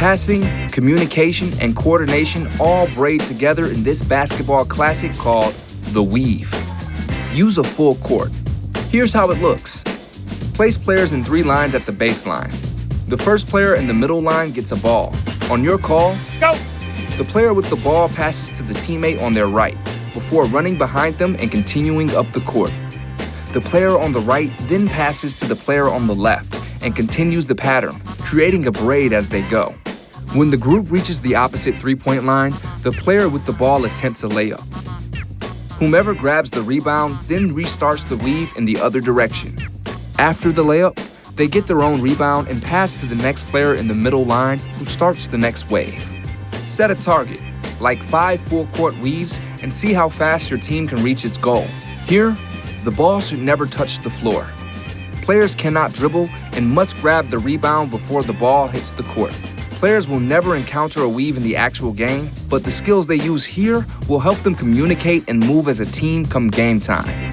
Passing, communication, and coordination all braid together in this basketball classic called the weave. Use a full court. Here's how it looks. Place players in 3 lines at the baseline. The first player in the middle line gets a ball. On your call, go! The player with the ball passes to the teammate on their right before running behind them and continuing up the court. The player on the right then passes to the player on the left and continues the pattern, creating a braid as they go. When the group reaches the opposite three-point line, the player with the ball attempts a layup. Whomever grabs the rebound then restarts the weave in the other direction. After the layup, they get their own rebound and pass to the next player in the middle line who starts the next wave. Set a target, like 5 full-court weaves, and see how fast your team can reach its goal. Here, the ball should never touch the floor. Players cannot dribble and must grab the rebound before the ball hits the court. Players will never encounter a weave in the actual game, but the skills they use here will help them communicate and move as a team come game time.